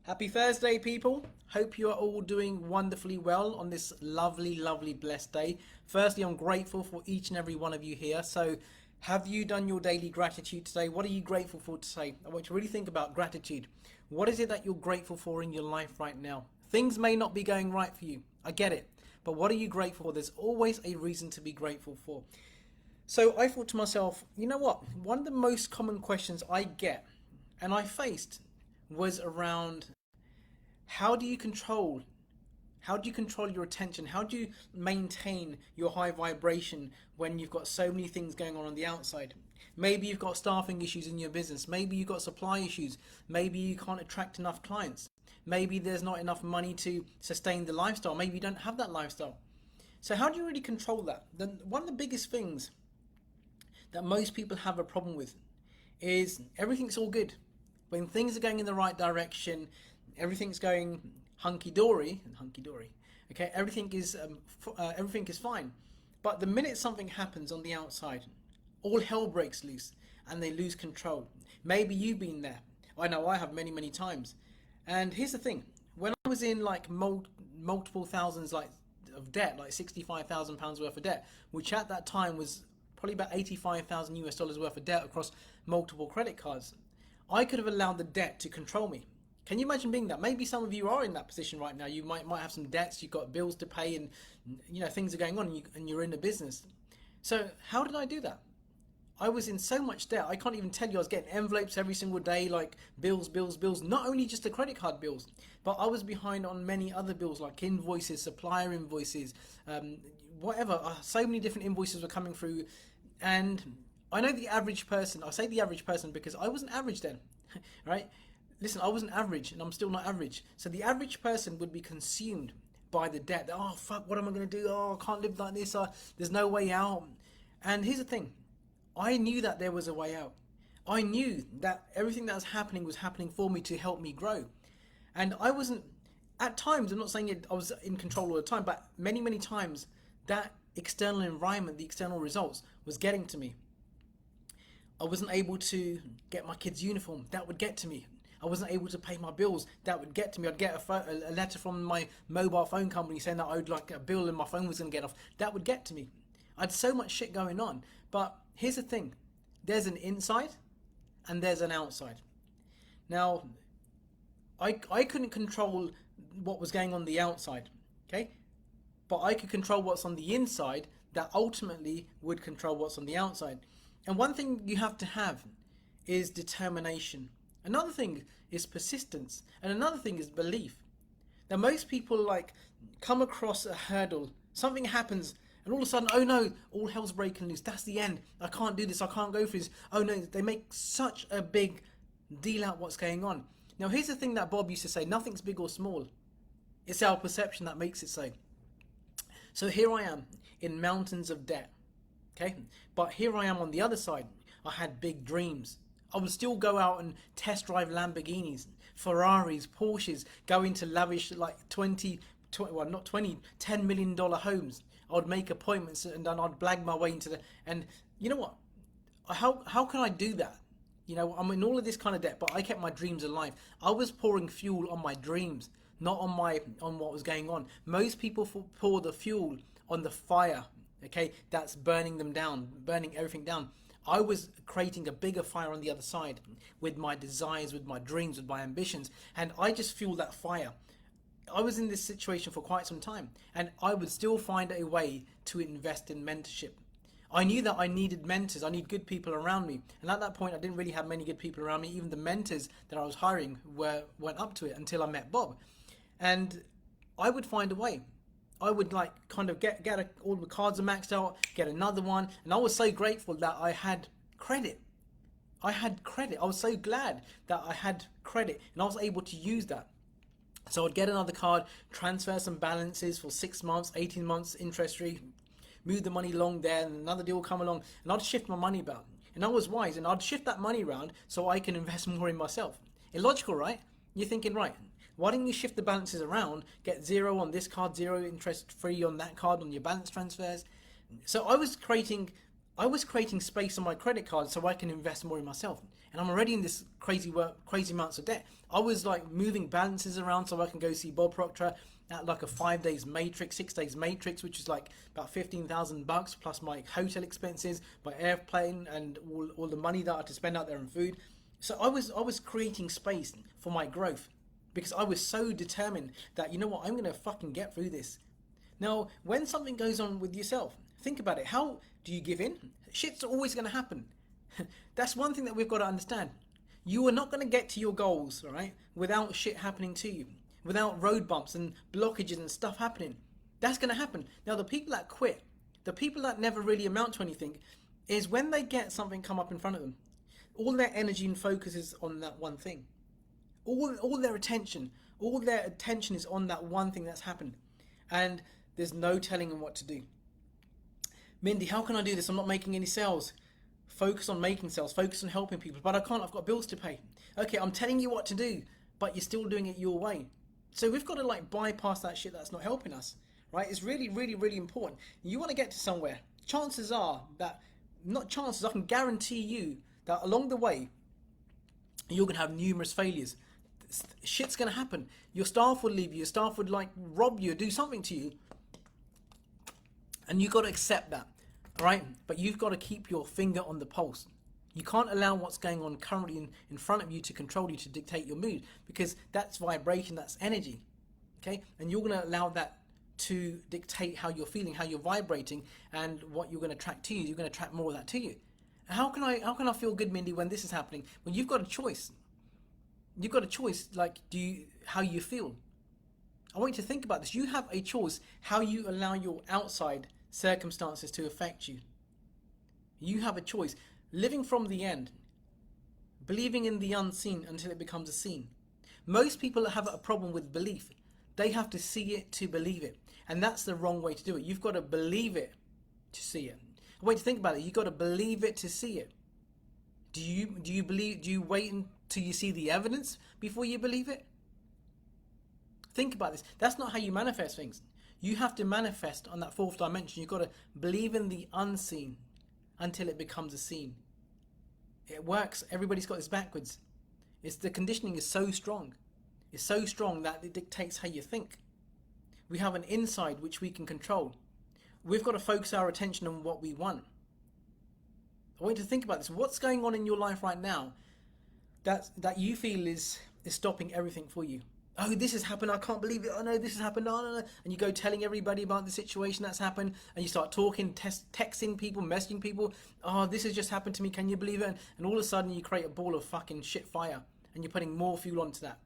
Happy Thursday, people. Hope you are all doing wonderfully well on this lovely, lovely, blessed day. Firstly, I'm grateful for each and every one of you here. So, have you done your daily gratitude today? What are you grateful for today? I want you to really think about gratitude. What is it that you're grateful for in your life right now? Things may not be going right for you. I get it. But what are you grateful for? There's always a reason to be grateful for. So, I thought to myself, you know what? One of the most common questions I get and I faced was around how do you control your attention? How do you maintain your high vibration when you've got so many things going on the outside? Maybe you've got staffing issues in your business. Maybe you've got supply issues. Maybe you can't attract enough clients. Maybe there's not enough money to sustain the lifestyle. Maybe you don't have that lifestyle. So how do you really control that? One of the biggest things that most people have a problem with is everything's all good. When things are going in the right direction, everything's going hunky-dory. Okay, everything is fine. But the minute something happens on the outside, all hell breaks loose and they lose control. Maybe you've been there. I know I have many, many times. And here's the thing. When I was in like multiple thousands of debt, like £65,000 worth of debt, which at that time was probably about 85,000 US dollars worth of debt across multiple credit cards, I could have allowed the debt to control me. Can you imagine being that? Maybe some of you are in that position right now. You might have some debts, you've got bills to pay, and things are going on, and you're in a business. So how did I do that? I was in so much debt. I can't even tell you. I was getting envelopes every single day, like bills. Not only just the credit card bills, but I was behind on many other bills like invoices, supplier invoices, whatever. So many different invoices were coming through, and I know the average person. I say the average person because I wasn't average then, right? Listen, I wasn't average, and I'm still not average. So the average person would be consumed by the debt. Oh fuck, what am I going to do? Oh, I can't live like this. There's no way out. And here's the thing. I knew that there was a way out. I knew that everything that was happening for me to help me grow. And I wasn't, at times, I'm not saying I was in control all the time, but many, many times that external environment, the external results was getting to me. I wasn't able to get my kids' uniform. That would get to me. I wasn't able to pay my bills. That would get to me. I'd get a letter from my mobile phone company saying that I owed like a bill and my phone was going to get off. That would get to me. I had so much shit going on. But here's the thing. There's an inside and there's an outside. Now, I couldn't control what was going on the outside. Okay? But I could control what's on the inside that ultimately would control what's on the outside. And one thing you have to have is determination. Another thing is persistence. And another thing is belief. Now most people come across a hurdle, something happens, and all of a sudden, oh no, all hell's breaking loose. That's the end. I can't do this. I can't go through this. Oh no, they make such a big deal out what's going on. Now here's the thing that Bob used to say, nothing's big or small. It's our perception that makes it so. So here I am in mountains of debt. Okay? But here I am on the other side. I had big dreams. I would still go out and test drive Lamborghinis, Ferraris, Porsches, go into lavish $10 million homes. I would make appointments and then I'd blag my way into and you know what? How can I do that? I'm in all of this kind of debt, but I kept my dreams alive. I was pouring fuel on my dreams, not on what was going on. Most people pour the fuel on the fire, okay? That's burning them down, burning everything down. I was creating a bigger fire on the other side with my desires, with my dreams, with my ambitions, and I just fueled that fire. I was in this situation for quite some time, and I would still find a way to invest in mentorship. I knew that I needed mentors. I need good people around me, and at that point I didn't really have many good people around me. Even the mentors that I was hiring weren't up to it until I met Bob, and I would find a way. I would get all the cards are maxed out, get another one, and I was so grateful that I had credit. I was so glad that I had credit, and I was able to use that. So I'd get another card, transfer some balances for 6 months, 18 months, interest free, move the money along there, and another deal will come along, and I'd shift my money about. And I was wise, and I'd shift that money around so I can invest more in myself. Illogical, right? You're thinking, right, why don't you shift the balances around, get zero on this card, zero interest free on that card on your balance transfers? So I was creating space on my credit card so I can invest more in myself. and I'm already in this crazy amounts of debt. I was like moving balances around so I can go see Bob Proctor at like a 5 days matrix, 6 days matrix, which is like about $15,000 plus my hotel expenses, my airplane, and all the money that I had to spend out there on food. So I was creating space for my growth because I was so determined that, you know what, I'm gonna fucking get through this. Now, when something goes on with yourself, think about it. How do you give in? Shit's always gonna happen. That's one thing that we've got to understand. You are not going to get to your goals, right, without shit happening to you, without road bumps and blockages and stuff happening. That's going to happen. Now, the people that quit, the people that never really amount to anything, is when they get something come up in front of them, all their energy and focus is on that one thing. All their attention is on that one thing that's happened. And there's no telling them what to do. Mindy, how can I do this? I'm not making any sales. Focus on making sales, focus on helping people, but I can't, I've got bills to pay. Okay, I'm telling you what to do, but you're still doing it your way. So we've got to like bypass that shit that's not helping us, right? It's really, really, really important. You want to get to somewhere. Chances are that, not chances, I can guarantee you that along the way, you're going to have numerous failures. Shit's going to happen. Your staff will leave you, your staff would like rob you, do something to you. And you've got to accept that. Right? But you've got to keep your finger on the pulse. You can't allow what's going on currently in front of you to control you, to dictate your mood, because that's vibration, that's energy. Okay? And you're going to allow that to dictate how you're feeling, how you're vibrating, and what you're going to attract to you. You're going to attract more of that to you. How can I feel good, Mindy, when this is happening? Well, you've got a choice. You've got a choice, like how you feel. I want you to think about this. You have a choice how you allow your outside circumstances to affect you. You have a choice. Living from the end, believing in the unseen until it becomes a seen. Most people have a problem with belief. They have to see it to believe it, and that's the wrong way to do it. You've got to believe it to see it. I want you to think about it. You've got to believe it to see it. Do you believe? Do you wait until you see the evidence before you believe it? Think about this. That's not how you manifest things. You have to manifest on that fourth dimension. You've got to believe in the unseen until it becomes a seen. It works. Everybody's got this backwards. The conditioning is so strong. It's so strong that it dictates how you think. We have an inside which we can control. We've got to focus our attention on what we want. I want you to think about this. What's going on in your life right now that you feel is stopping everything for you? Oh, this has happened, I can't believe it. Oh no, this has happened. Oh, no. And you go telling everybody about the situation that's happened, and you start talking, texting people, messaging people. Oh, this has just happened to me, can you believe it? And all of a sudden you create a ball of fucking shit fire, and you're putting more fuel onto that.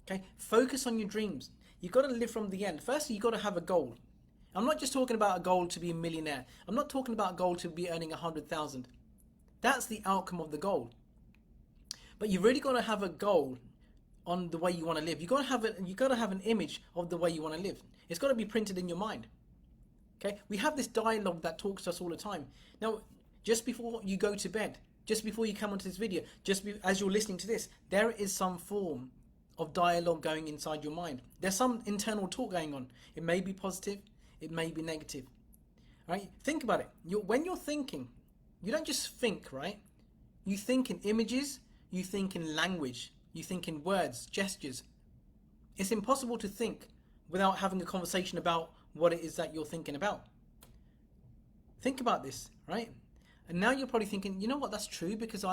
Okay? Focus on your dreams. You've got to live from the end. Firstly, you've got to have a goal. I'm not just talking about a goal to be a millionaire. I'm not talking about a goal to be earning 100,000. That's the outcome of the goal. But you've really got to have a goal on the way you want to live. You've got to have an image of the way you want to live. It's got to be printed in your mind. Okay? We have this dialogue that talks to us all the time. Now, just before you go to bed, just before you come onto this video, as you're listening to this, there is some form of dialogue going inside your mind. There's some internal talk going on. It may be positive, it may be negative. Right? Think about it. When you're thinking, you don't just think, right? You think in images, you think in language, you think in words, gestures. It's impossible to think without having a conversation about what it is that you're thinking about. Think about this, right? And now you're probably thinking, you know what, that's true, because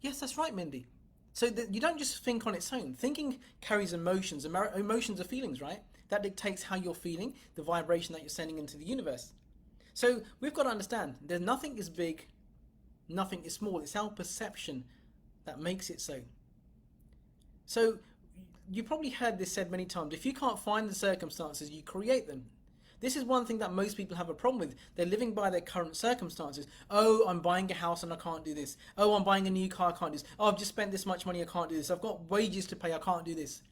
yes, that's right, Mindy. So you don't just think on its own. Thinking carries emotions. Emotions are feelings, right? That dictates how you're feeling, the vibration that you're sending into the universe. So we've got to understand, there's nothing is big, nothing is small. It's our perception that makes it so. So you probably heard this said many times. If you can't find the circumstances, you create them. This is one thing that most people have a problem with. They're living by their current circumstances. Oh, I'm buying a house and I can't do this. Oh, I'm buying a new car, I can't do this. Oh, I've just spent this much money, I can't do this. I've got wages to pay, I can't do this.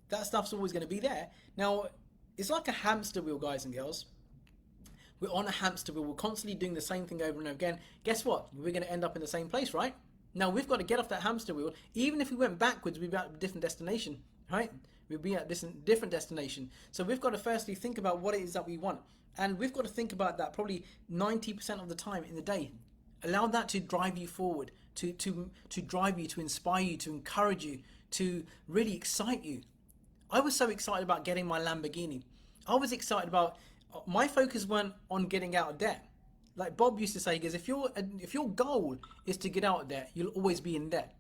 That stuff's always going to be there. Now, it's like a hamster wheel, guys and girls. We're on a hamster wheel. We're constantly doing the same thing over and over again. Guess what? We're going to end up in the same place, right? Now, we've got to get off that hamster wheel. Even if we went backwards, we'd be at a different destination, right? We'd be at this different destination. So we've got to firstly think about what it is that we want. And we've got to think about that probably 90% of the time in the day. Allow that to drive you forward, to drive you, to inspire you, to encourage you, to really excite you. I was so excited about getting my Lamborghini. I was excited about, my focus weren't on getting out of debt. Like Bob used to say, because if your goal is to get out of debt, you'll always be in debt.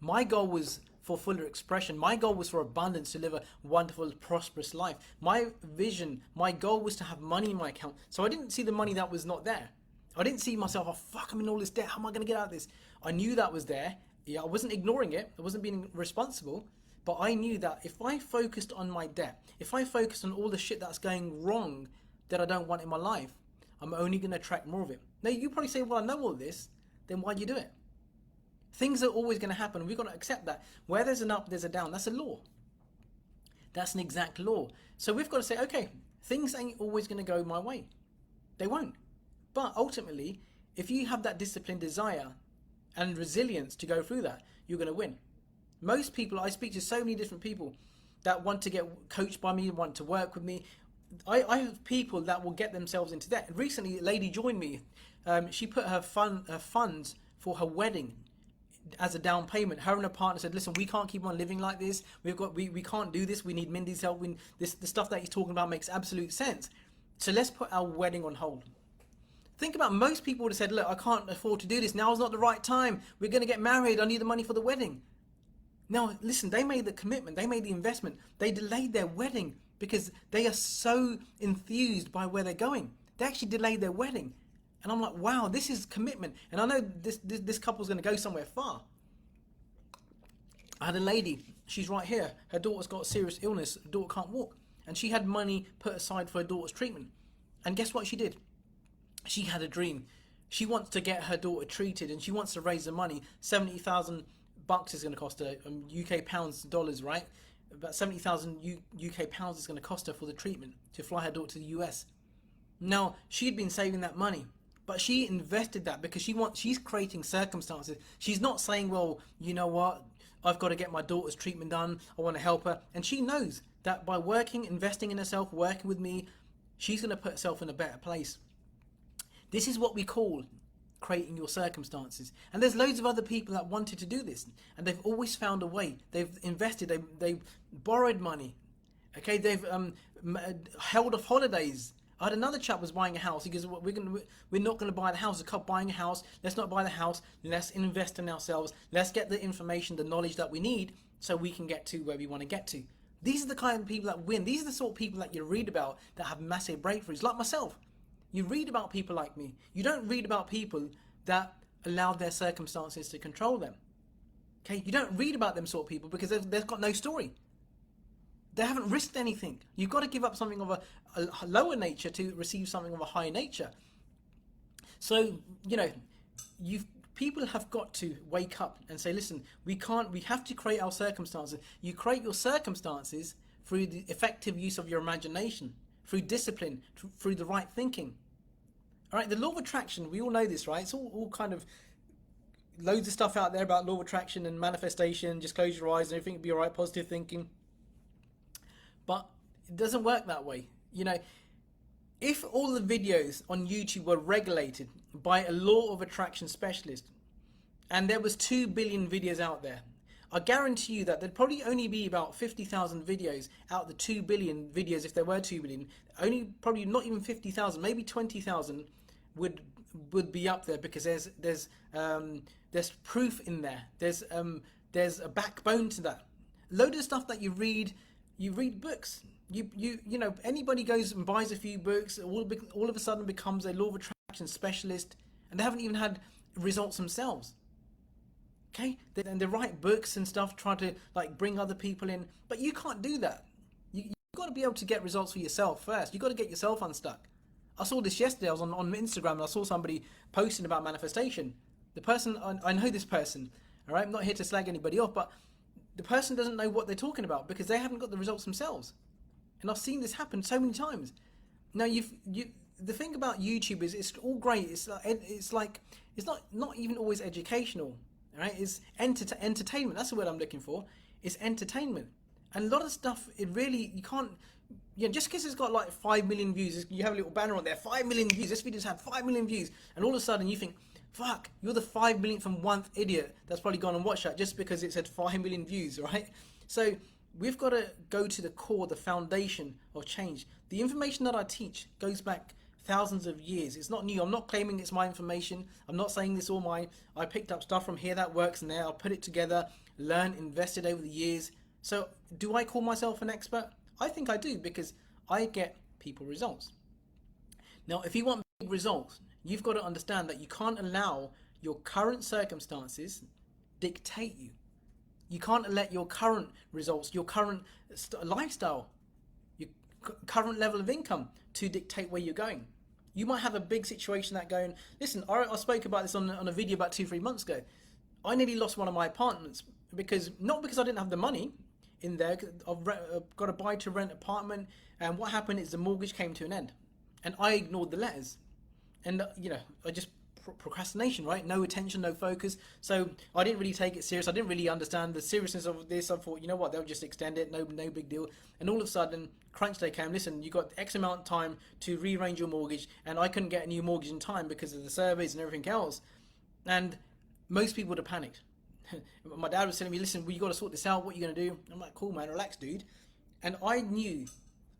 My goal was for fuller expression. My goal was for abundance, to live a wonderful, prosperous life. My vision, my goal was to have money in my account. So I didn't see the money that was not there. I didn't see myself, oh fuck, I'm in all this debt. How am I going to get out of this? I knew that was there. Yeah, I wasn't ignoring it. I wasn't being responsible. But I knew that if I focused on my debt, if I focused on all the shit that's going wrong that I don't want in my life, I'm only going to attract more of it. Now, you probably say, well, I know all this. Then why do you do it? Things are always going to happen. We've got to accept that. Where there's an up, there's a down. That's a law. That's an exact law. So we've got to say, okay, things ain't always going to go my way. They won't. But ultimately, if you have that disciplined desire and resilience to go through that, you're going to win. Most people, I speak to so many different people that want to get coached by me, want to work with me. I have people that will get themselves into debt. Recently, a lady joined me. She put her funds for her wedding as a down payment. Her and her partner said, listen, we can't keep on living like this. We can't do this. We need Mindy's help. The stuff that he's talking about makes absolute sense. So let's put our wedding on hold. Think about, most people would have said, look, I can't afford to do this. Now's not the right time. We're going to get married. I need the money for the wedding. Now, listen, they made the commitment. They made the investment. They delayed their wedding because they are so enthused by where they're going. They actually delayed their wedding. And I'm like, wow, this is commitment. And I know this couple's going to go somewhere far. I had a lady, she's right here. Her daughter's got a serious illness. Her daughter can't walk. And she had money put aside for her daughter's treatment. And guess what she did? She had a dream. She wants to get her daughter treated and she wants to raise the money. 70,000 bucks is going to cost her, UK pounds, dollars, right? About 70,000 UK pounds is going to cost her for the treatment to fly her daughter to the US. Now, she'd been saving that money, but she invested that because she's creating circumstances. She's not saying, well, you know what, I've got to get my daughter's treatment done. I want to help her. And she knows that by working, investing in herself, working with me, she's going to put herself in a better place. This is what we call creating your circumstances. And there's loads of other people that wanted to do this, and they've always found a way. They've invested, they've borrowed money, okay, they've held off holidays. I had another chap was buying a house. He goes, we're not going to buy the house. It's called buying a house. Let's not buy the house. Let's invest in ourselves. Let's get the information, the knowledge that we need so we can get to where we want to get to. These are the kind of people that win. These are the sort of people that you read about that have massive breakthroughs, like myself. You read about people like me. You don't read about people that allowed their circumstances to control them. Okay, you don't read about them sort of people because they've got no story. They haven't risked anything. You've got to give up something of a lower nature to receive something of a higher nature. So, you know, people have got to wake up and say, listen, we have to create our circumstances. You create your circumstances through the effective use of your imagination, through discipline, through the right thinking. All right, the law of attraction, we all know this, right? It's all kind of loads of stuff out there about law of attraction and manifestation. Just close your eyes and everything will be all right, positive thinking. But it doesn't work that way. You know, if all the videos on YouTube were regulated by a law of attraction specialist, and there was 2 billion videos out there, I guarantee you that there'd probably only be about 50,000 videos out of the 2 billion videos, if there were 2 billion. Only probably not even 50,000, maybe 20,000 would be up there because there's proof in there. There's a backbone to that. Load of stuff that you read books. You know, anybody goes and buys a few books, all of a sudden becomes a law of attraction specialist, and they haven't even had results themselves. Okay, and they write books and stuff, trying to like bring other people in, but you can't do that. You've got to be able to get results for yourself first. You've got to get yourself unstuck. I saw this yesterday. I was on Instagram and I saw somebody posting about manifestation. The person, I know this person, all right, I'm not here to slag anybody off, but the person doesn't know what they're talking about because they haven't got the results themselves. And I've seen this happen so many times. Now the thing about YouTube is it's all great. It's not even always educational. Right? It's entertainment. That's the word I'm looking for. It's entertainment. And a lot of stuff, it really, you can't, you know, just because it's got like 5 million views, you have a little banner on there, 5 million views, this video's had 5 million views, and all of a sudden you think Fuck, you're the 5 millionth and 1th idiot that's probably gone and watched that just because it said 5 million views, right? So we've got to go to the core, the foundation of change. The information that I teach goes back thousands of years. It's not new. I'm not claiming it's my information. I'm not saying this all mine. I picked up stuff from here that works and there. I'll put it together, learn, invested over the years. So do I call myself an expert? I think I do, because I get people results. Now, if you want big results, you've got to understand that you can't allow your current circumstances dictate you. You can't let your current results, your current lifestyle, your current level of income to dictate where you're going. You might have a big situation that going, listen, I spoke about this on a video about 2-3 months ago. I nearly lost one of my apartments not because I didn't have the money in there. I've got a buy to rent apartment, and what happened is the mortgage came to an end, and I ignored the letters, and I just procrastination, right? No attention, no focus. So I didn't really take it serious. I didn't really understand the seriousness of this. I thought, you know what, they'll just extend it, no big deal. And all of a sudden, crunch day came. Listen, you got X amount of time to rearrange your mortgage, and I couldn't get a new mortgage in time because of the surveys and everything else. And most people would have panicked. My dad was telling me, listen, you got to sort this out. What are you going to do? I'm like, cool, man, relax, dude. And I knew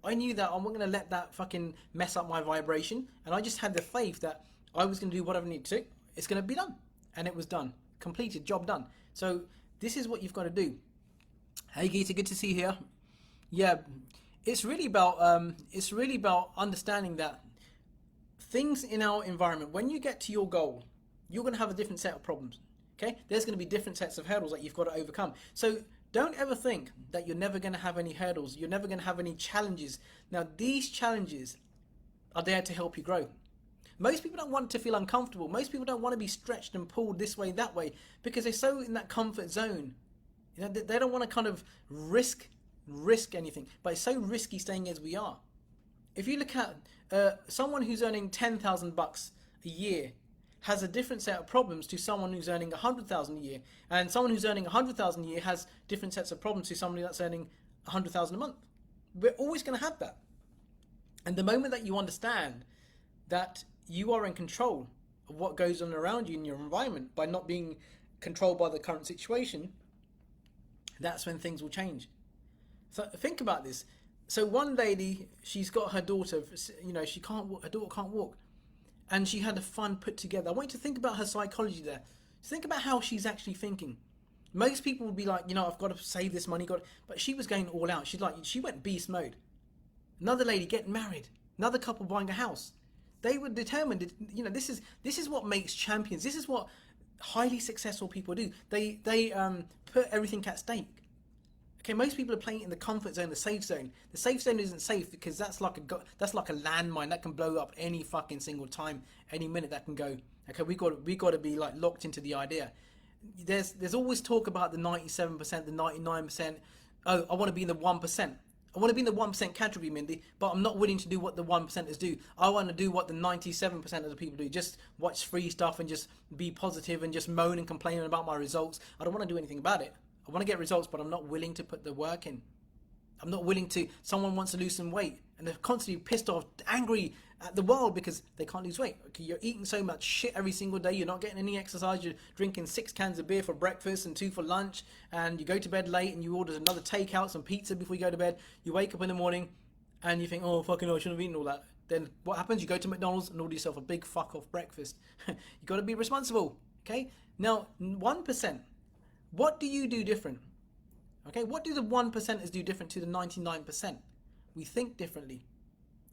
that I'm not going to let that fucking mess up my vibration. And I just had the faith that I was going to do whatever I needed to. It's going to be done. And it was done. Completed. Job done. So this is what you've got to do. Hey, Geeta, good to see you here. Yeah, it's really about understanding that things in our environment, when you get to your goal, you're going to have a different set of problems. Okay? There's going to be different sets of hurdles that you've got to overcome. So don't ever think that you're never going to have any hurdles. You're never going to have any challenges. Now, these challenges are there to help you grow. Most people don't want to feel uncomfortable. Most people don't want to be stretched and pulled this way, that way, because they're so in that comfort zone. They don't want to kind of risk anything. But it's so risky staying as we are. If you look at someone who's earning $10,000 a year, has a different set of problems to someone who's earning 100,000 a year, and someone who's earning 100,000 a year has different sets of problems to somebody that's earning 100,000 a month. We're always going to have that. And the moment that you understand that you are in control of what goes on around you in your environment by not being controlled by the current situation, that's when things will change. So think about this. So one lady, she's got her daughter, her daughter can't walk. And she had a fund put together. I want you to think about her psychology there. Think about how she's actually thinking. Most people would be like, I've got to save this money. But she was going all out. She went beast mode. Another lady getting married. Another couple buying a house. They were determined. This is what makes champions. This is what highly successful people do. They put everything at stake. Okay, most people are playing in the comfort zone, the safe zone. The safe zone isn't safe because that's like a landmine that can blow up any fucking single time, any minute that can go. Okay, we got to be like locked into the idea. There's always talk about the 97%, the 99%. Oh, I want to be in the 1%. I want to be in the 1% category, Mindy, but I'm not willing to do what the 1%ers do. I want to do what the 97% of the people do. Just watch free stuff and just be positive and just moan and complain about my results. I don't want to do anything about it. I want to get results, but I'm not willing to put the work in. I'm not willing to. Someone wants to lose some weight, and they're constantly pissed off, angry at the world because they can't lose weight. Okay, you're eating so much shit every single day. You're not getting any exercise. You're drinking 6 cans of beer for breakfast and 2 for lunch, and you go to bed late and you order another takeout, some pizza before you go to bed. You wake up in the morning, and you think, oh fucking hell, I shouldn't have eaten all that. Then what happens? You go to McDonald's and order yourself a big fuck off breakfast. You got to be responsible. Okay. Now 1%. What do you do different? Okay, what do the 1%ers do different to the 99%? We think differently.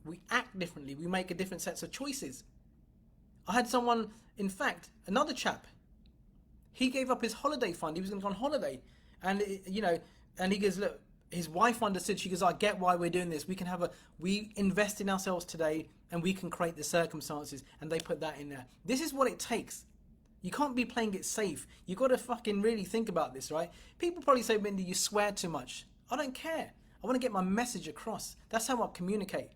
We act differently. We make a different sets of choices. I had someone, in fact, another chap, he gave up his holiday fund. He was going to go on holiday. And, and he goes, look, his wife understood. She goes, I get why we're doing this. We invest in ourselves today and we can create the circumstances. And they put that in there. This is what it takes. You can't be playing it safe. You got to fucking really think about this, right? People probably say, Mindy, you swear too much. I don't care. I want to get my message across. That's how I communicate.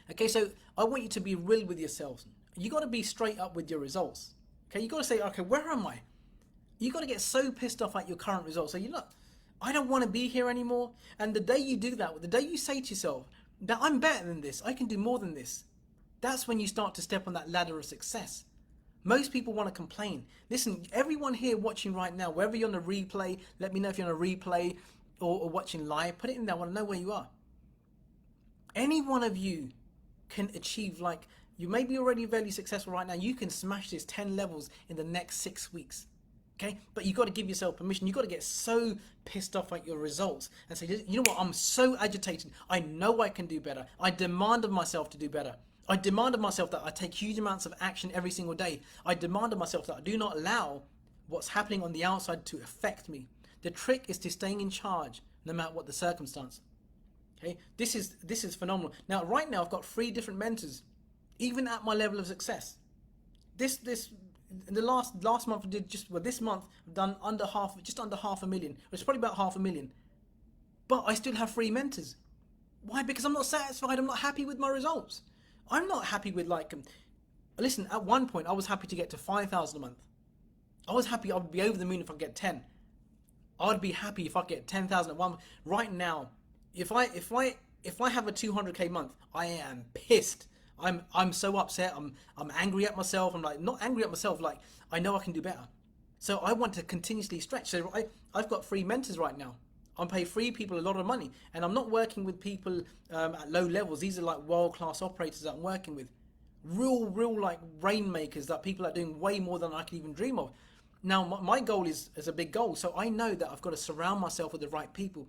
Okay, so I want you to be real with yourselves. You got to be straight up with your results. Okay, you got to say, okay, where am I? You got to get so pissed off at your current results. So I don't want to be here anymore. And the day you do that, the day you say to yourself that I'm better than this, I can do more than this, that's when you start to step on that ladder of success. Most people want to complain. Listen, everyone here watching right now, wherever you're on a replay, let me know if you're on a replay or watching live. Put it in there. I want to know where you are. Any one of you can achieve, like, you may be already very successful right now. You can smash this 10 levels in the next 6 weeks. Okay, but you got to give yourself permission. You got to get so pissed off at your results and say, you know what, I'm so agitated. I know I can do better. I demand of myself to do better. I demand of myself that I take huge amounts of action every single day. I demand of myself that I do not allow what's happening on the outside to affect me. The trick is to staying in charge no matter what the circumstance. Okay, this is phenomenal. Now, right now, I've got 3 different mentors, even at my level of success. In the last month I did this month I've done just under half a million. It's probably about half a million. But I still have 3 mentors. Why? Because I'm not satisfied. I'm not happy with my results. I'm not happy with listen, at one point I was happy to get to 5,000 a month. I was happy. I would be over the moon if I get 10. I would be happy if I get 10,000 at one. Right now, if I have a 200k month, I am pissed. I'm so upset. I'm angry at myself. I'm like, not angry at myself, like I know I can do better. So I want to continuously stretch. So I've got 3 mentors right now. I'm paying 3 people a lot of money, and I'm not working with people at low levels. These are like world-class operators that I'm working with, real like rainmakers, that people are doing way more than I could even dream of. Now my goal is a big goal, so I know that I've got to surround myself with the right people.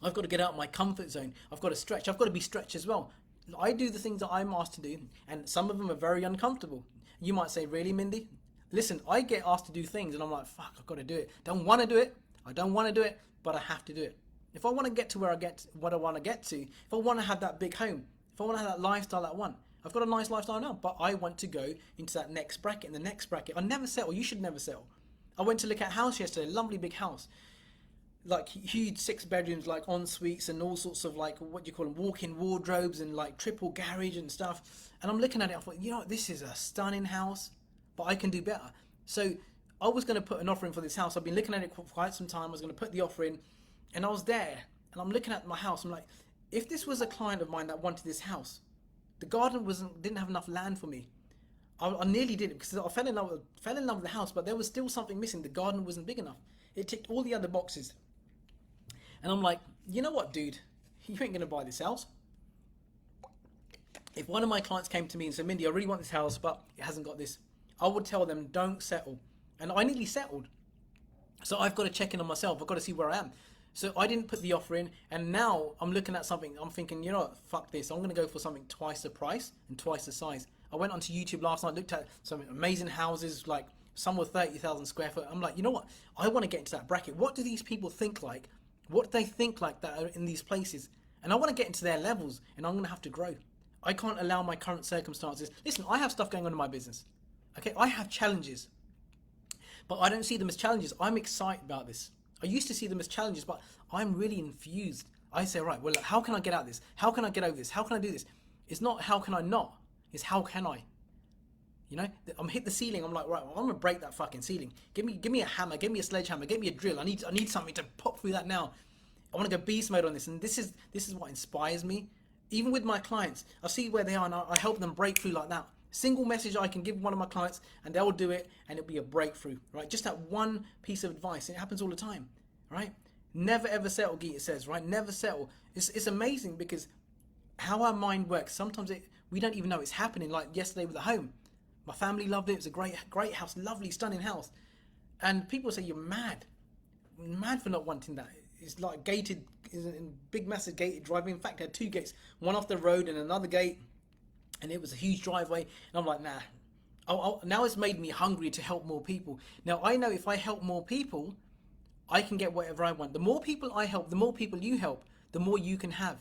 I've got to get out of my comfort zone. I've got to stretch. I've got to be stretched as well. I do the things that I'm asked to do, and some of them are very uncomfortable. You might say, really, Mindy? Listen, I get asked to do things, and I'm like, fuck, I've got to do it. Don't want to do it. I don't want to do it, but I have to do it. If I want to get to what I want to get to, if I want to have that big home, if I want to have that lifestyle I want, I've got a nice lifestyle now, but I want to go into that next bracket. In the next bracket, I never settle. You should never settle. I went to look at a house yesterday, a lovely big house. Like huge 6 bedrooms, like en suites and all sorts of like, what do you call them, walk-in wardrobes and like triple garage and stuff. And I'm looking at it, I thought, you know, this is a stunning house, but I can do better. So I was going to put an offer in for this house. I've been looking at it for quite some time. I was going to put the offer in, and I was there and I'm looking at my house. I'm like, if this was a client of mine that wanted this house, the garden didn't have enough land for me. I nearly did it because I fell in love with the house, but there was still something missing. The garden wasn't big enough. It ticked all the other boxes. And I'm like, you know what, dude? You ain't going to buy this house. If one of my clients came to me and said, Mindy, I really want this house, but it hasn't got this, I would tell them, don't settle. And I nearly settled. So I've got to check in on myself. I've got to see where I am. So I didn't put the offer in. And now I'm looking at something. I'm thinking, you know what, fuck this. I'm going to go for something twice the price and twice the size. I went onto YouTube last night, looked at some amazing houses, like some were 30,000 square foot. I'm like, you know what? I want to get into that bracket. What do these people think like? What they think like that are in these places, and I want to get into their levels, and I'm going to have to grow. I can't allow my current circumstances. Listen, I have stuff going on in my business. Okay, I have challenges, but I don't see them as challenges. I'm excited about this. I used to see them as challenges, but I'm really infused. I say, right, well, how can I get out of this? How can I get over this? How can I do this? It's not how can I not, it's how can I? You know, I'm hit the ceiling. I'm like, right, well, I'm gonna break that fucking ceiling. Give me a hammer. Give me a sledgehammer. Give me a drill. I need something to pop through that now. I want to go beast mode on this, and this is what inspires me. Even with my clients, I see where they are, and I help them break through like that. Single message I can give one of my clients, and they'll do it, and it'll be a breakthrough, right? Just that one piece of advice. It happens all the time, right? Never ever settle, Gita says, right? Never settle. It's amazing because how our mind works. Sometimes we don't even know it's happening. Like yesterday with the home. My family loved it. It was a great house, lovely, stunning house. And people say, you're mad for not wanting that. It's like gated, big, massive gated driveway. In fact, it had 2 gates, one off the road and another gate. And it was a huge driveway. And I'm like, nah. Now it's made me hungry to help more people. Now, I know if I help more people, I can get whatever I want. The more people I help, the more people you help, the more you can have.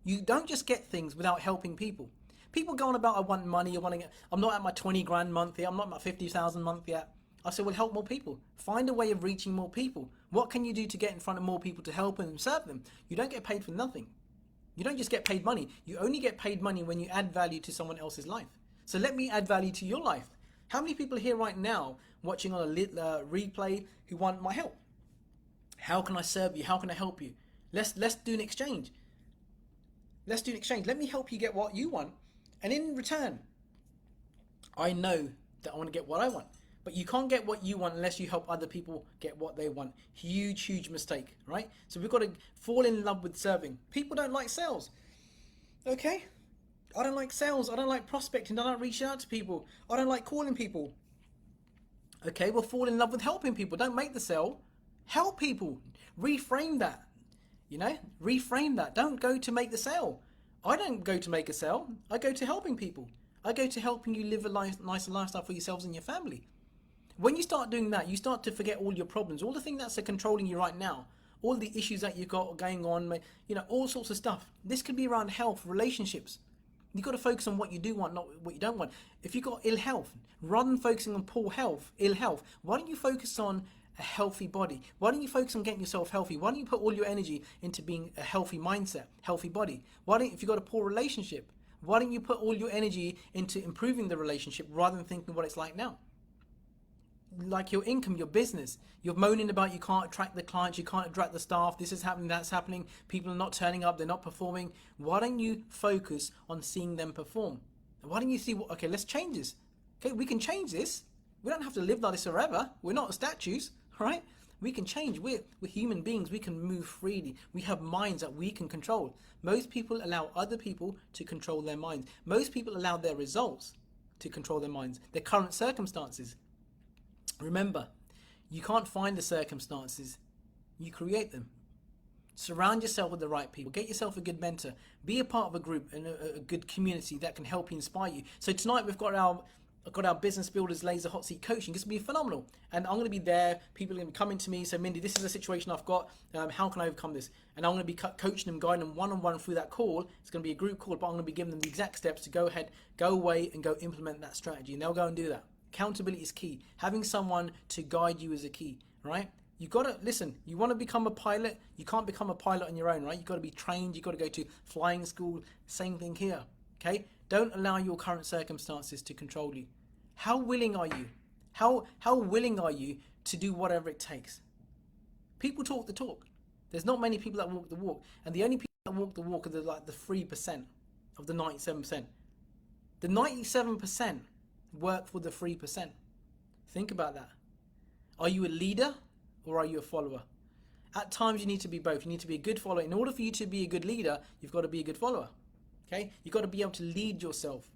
You don't just get things without helping people. People go on about, I want money, I'm not at my 20 grand month yet, I'm not at my 50,000 month yet. I say, well, help more people. Find a way of reaching more people. What can you do to get in front of more people to help and serve them? You don't get paid for nothing. You don't just get paid money. You only get paid money when you add value to someone else's life. So let me add value to your life. How many people here right now watching on a replay who want my help? How can I serve you? How can I help you? Let's do an exchange. Let me help you get what you want. And in return, I know that I want to get what I want. But you can't get what you want unless you help other people get what they want. Huge, huge mistake, right? So we've got to fall in love with serving. People don't like sales. Okay? I don't like sales. I don't like prospecting. I don't reach out to people. I don't like calling people. Okay, well, fall in love with helping people. Don't make the sale. Help people. Reframe that. You know, reframe that. Don't go to make the sale. I don't go to make a sale. I go to helping people. I go to helping you live a nicer lifestyle for yourselves and your family. When you start doing that, you start to forget all your problems, all the things that's controlling you right now, all the issues that you've got going on, you know, all sorts of stuff. This could be around health, relationships. You've got to focus on what you do want, not what you don't want. If you've got ill health, rather than focusing on poor health, ill health, why don't you focus on a healthy body? Why don't you focus on getting yourself healthy? Why don't you put all your energy into being a healthy mindset, healthy body? Why don't, if you've got a poor relationship, why don't you put all your energy into improving the relationship rather than thinking what it's like now? Like your income, your business, you're moaning about you can't attract the clients, you can't attract the staff, this is happening, that's happening, people are not turning up, they're not performing. Why don't you focus on seeing them perform? Why don't you see, okay, let's change this. Okay, we can change this. We don't have to live like this forever. We're not statues, right? We can change. We're human beings. We can move freely. We have minds that we can control. Most people allow other people to control their minds. Most people allow their results to control their minds, their current circumstances. Remember, you can't find the circumstances, you create them. Surround yourself with the right people. Get yourself a good mentor. Be a part of a group and a good community that can help you, inspire you. So tonight we've got our Business Builders Laser Hot Seat Coaching. This will be phenomenal. And I'm going to be there. People are going to be coming to me. So Mindy, this is the situation I've got. How can I overcome this? And I'm going to be coaching them, guiding them one-on-one through that call. It's going to be a group call, but I'm going to be giving them the exact steps to go ahead, go away and go implement that strategy. And they'll go and do that. Accountability is key. Having someone to guide you is a key, right? You've got to, listen, you want to become a pilot, you can't become a pilot on your own, right? You've got to be trained, you've got to go to flying school, same thing here, okay? Don't allow your current circumstances to control you. How willing are you? How willing are you to do whatever it takes? People talk the talk. There's not many people that walk the walk. And the only people that walk the walk are the 3% of the 97%. The 97% work for the 3%. Think about that. Are you a leader or are you a follower? At times you need to be both. You need to be a good follower. In order for you to be a good leader, you've got to be a good follower. Okay? You've got to be able to lead yourself.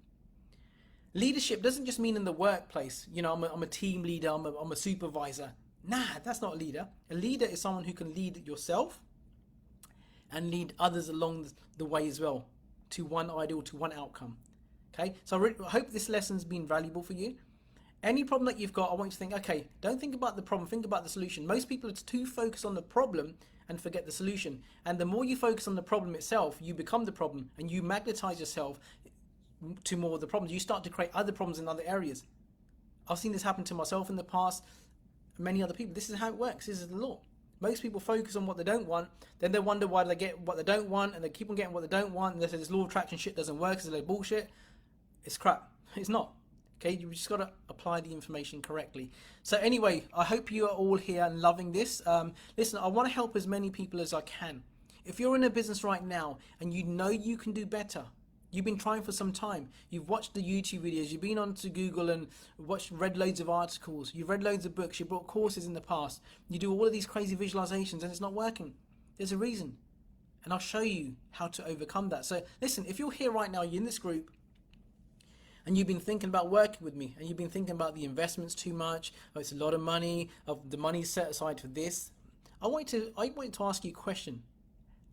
Leadership doesn't just mean in the workplace. You know, I'm a team leader, I'm a supervisor. Nah, that's not a leader. A leader is someone who can lead yourself and lead others along the way as well to one ideal, to one outcome. Okay, so I hope this lesson's been valuable for you. Any problem that you've got, I want you to think, okay, don't think about the problem, think about the solution. Most people are too focused on the problem and forget the solution. And the more you focus on the problem itself, you become the problem and you magnetize yourself to more of the problems. You start to create other problems in other areas. I've seen this happen to myself in the past, many other people. This is how it works. This is the law. Most people focus on what they don't want, then they wonder why they get what they don't want, and they keep on getting what they don't want, and they say this law of attraction shit doesn't work, it's a load of bullshit. It's crap. It's not. Okay, you've just got to apply the information correctly. So anyway, I hope you are all here and loving this. Listen, I want to help as many people as I can. If you're in a business right now and you know you can do better, you've been trying for some time, you've watched the YouTube videos, you've been onto Google and read loads of articles, you've read loads of books, you've bought courses in the past, you do all of these crazy visualizations and it's not working. There's a reason. And I'll show you how to overcome that. So listen, if you're here right now, you're in this group, and you've been thinking about working with me, and you've been thinking about the investments too much, oh, it's a lot of money, the money's set aside for this. I want to ask you a question.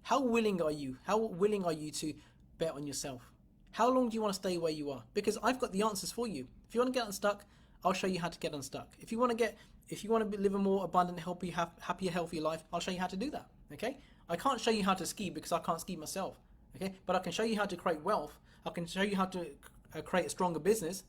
How willing are you? How willing are you to bet on yourself? How long do you want to stay where you are? Because I've got the answers for you. If you want to get unstuck, I'll show you how to get unstuck. If you want to live a more abundant, happier, healthier life, I'll show you how to do that. Okay? I can't show you how to ski because I can't ski myself. Okay? But I can show you how to create wealth. I can show you how to create a stronger business.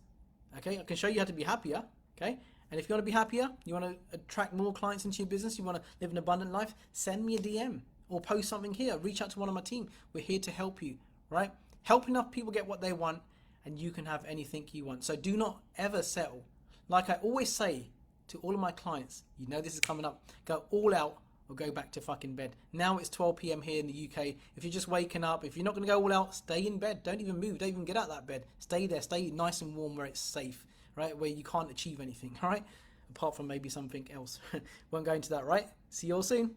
Okay, I can show you how to be happier. Okay, and if you want to be happier, you want to attract more clients into your business, you want to live an abundant life, send me a DM or post something here. Reach out to one of my team. We're here to help you, right? Help enough people get what they want, and you can have anything you want. So do not ever settle. Like I always say to all of my clients, you know this is coming up, go all out or go back to fucking bed. Now it's 12 p.m. here in the UK. If you're just waking up, if you're not going to go all out, stay in bed. Don't even move. Don't even get out of that bed. Stay there. Stay nice and warm where it's safe, right? Where you can't achieve anything, all right? Apart from maybe something else. Won't go into that, right? See you all soon.